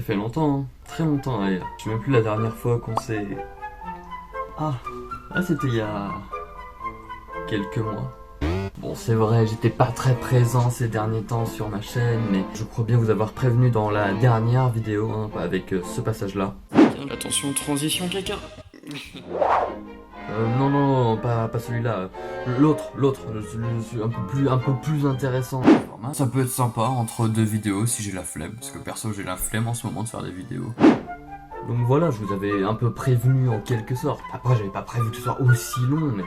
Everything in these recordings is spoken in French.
fait longtemps, hein. Très longtemps d'ailleurs. Je sais même plus la dernière fois qu'on s'est... Ah, c'était il y a... quelques mois. Bon, c'est vrai, j'étais pas très présent ces derniers temps sur ma chaîne, mais je crois bien vous avoir prévenu dans la dernière vidéo, hein, avec ce passage-là. Attention, transition caca. Non, pas celui-là. L'autre, un peu plus intéressant. Ça peut être sympa entre deux vidéos si j'ai la flemme, parce que perso j'ai la flemme en ce moment de faire des vidéos. Donc voilà, je vous avais un peu prévenu en quelque sorte. Après, j'avais pas prévu que ce soit aussi long, mais...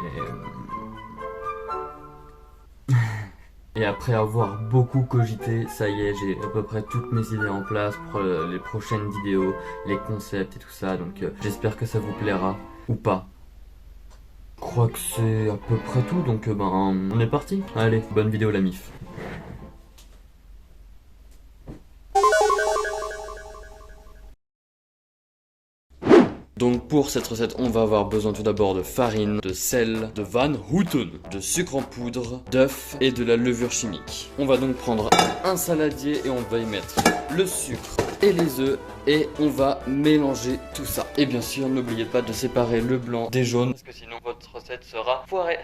Et après avoir beaucoup cogité, ça y est, j'ai à peu près toutes mes idées en place pour les prochaines vidéos, les concepts et tout ça, donc j'espère que ça vous plaira, ou pas. Je crois que c'est à peu près tout, donc on est parti. Allez, bonne vidéo la mif. Donc pour cette recette, on va avoir besoin tout d'abord de farine, de sel, de Van Houten, de sucre en poudre, d'œufs et de la levure chimique. On va donc prendre un saladier et on va y mettre le sucre et les œufs et on va mélanger tout ça. Et bien sûr, n'oubliez pas de séparer le blanc des jaunes parce que sinon votre recette sera foirée.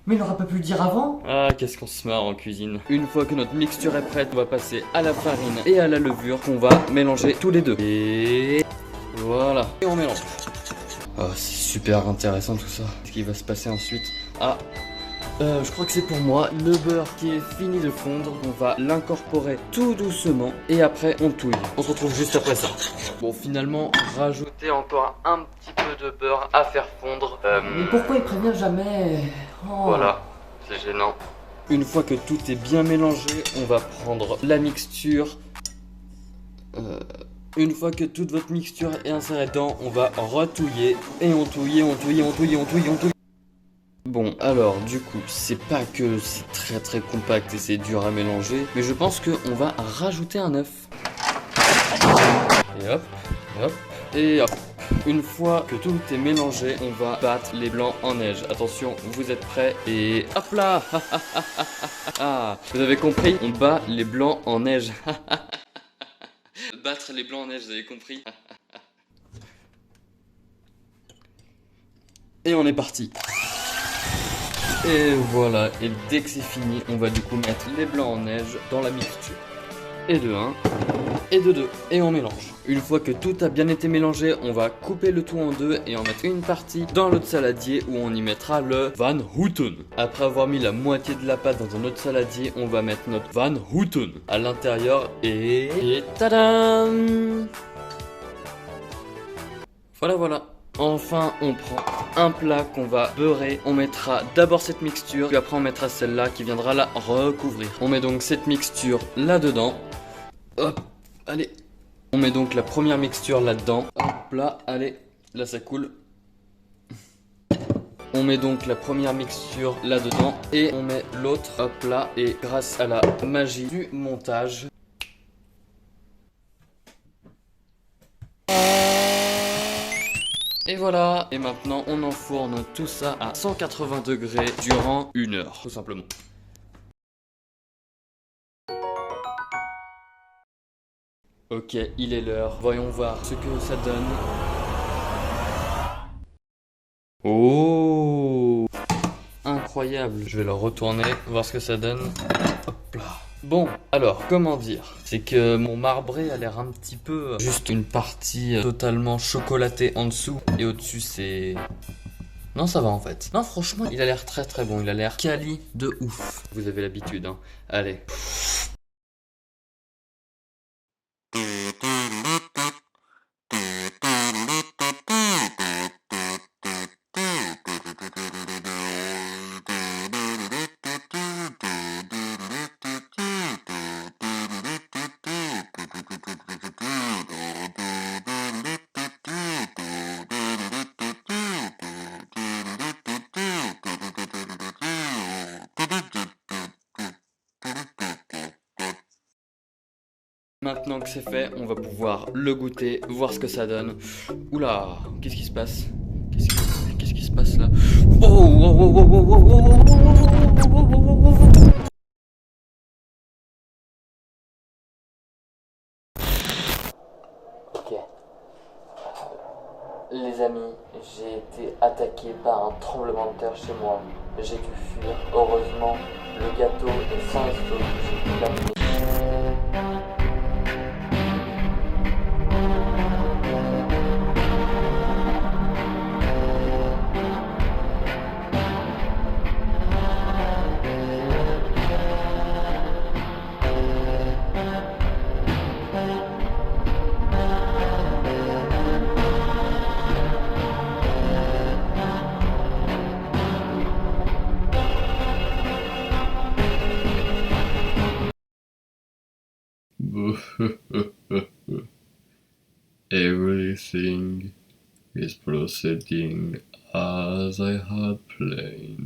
Mais il n'aura pas pu le dire avant? Ah, qu'est-ce qu'on se marre en cuisine. Une fois que notre mixture est prête, on va passer à la farine et à la levure qu'on va mélanger tous les deux. Et voilà. Et on mélange. Oh, c'est super intéressant tout ça. Qu'est-ce qui va se passer ensuite? Ah, je crois que c'est pour moi. Le beurre qui est fini de fondre, on va l'incorporer tout doucement et après on touille. On se retrouve juste après ça. Bon, finalement, rajouter encore un petit peu de beurre à faire fondre. Mais pourquoi il prévient jamais? Oh. Voilà, c'est gênant. Une fois que tout est bien mélangé, on va prendre la mixture. Une fois que toute votre mixture est insérée dedans, on va retouiller. Et on touille, on touille, on touille, on touille, on touille. Bon, alors du coup, c'est pas que c'est très compact et c'est dur à mélanger, mais je pense qu'on va rajouter un œuf. Et hop, et hop, et hop. Une fois que tout est mélangé, on va battre les blancs en neige. Attention, vous êtes prêts et hop là. Ah, vous avez compris? On bat les blancs en neige. Battre les blancs en neige, vous avez compris? Et on est parti. Et voilà, et dès que c'est fini, on va du coup mettre les blancs en neige dans la mixture. Et de 1, et de 2, et on mélange. Une fois que tout a bien été mélangé, on va couper le tout en deux et en mettre une partie dans l'autre saladier où on y mettra le Van Houten. Après avoir mis la moitié de la pâte dans un autre saladier, on va mettre notre Van Houten à l'intérieur et tadam! Voilà. Enfin, on prend un plat qu'on va beurrer. On mettra d'abord cette mixture, puis après on mettra celle-là qui viendra la recouvrir. On met donc cette mixture là-dedans. Hop, allez. On met donc la première mixture là-dedans. Hop là, allez, là ça coule. On met donc la première mixture là-dedans et on met l'autre, hop là. Et grâce à la magie du montage, et voilà, et maintenant on enfourne tout ça à 180 degrés durant 1 heure, tout simplement. Ok, il est l'heure, voyons voir ce que ça donne. Oh, incroyable, je vais le retourner, voir ce que ça donne. Hop là. Bon, alors, comment dire? C'est que mon marbré a l'air un petit peu... juste une partie totalement chocolatée en dessous. Et au-dessus, c'est... Non, ça va en fait. Non, franchement, il a l'air très bon. Il a l'air quali de ouf. Vous avez l'habitude, hein. Allez. Maintenant que c'est fait, on va pouvoir le goûter, voir ce que ça donne. Oula, qu'est-ce qui se passe? Qu'est-ce qui se passe là? Oh, Les amis, j'ai été attaqué par un tremblement de terre chez moi. J'ai dû fuir. Heureusement, le gâteau est sain et sauf. J'ai pu l'amener. Everything is proceeding as I had planned.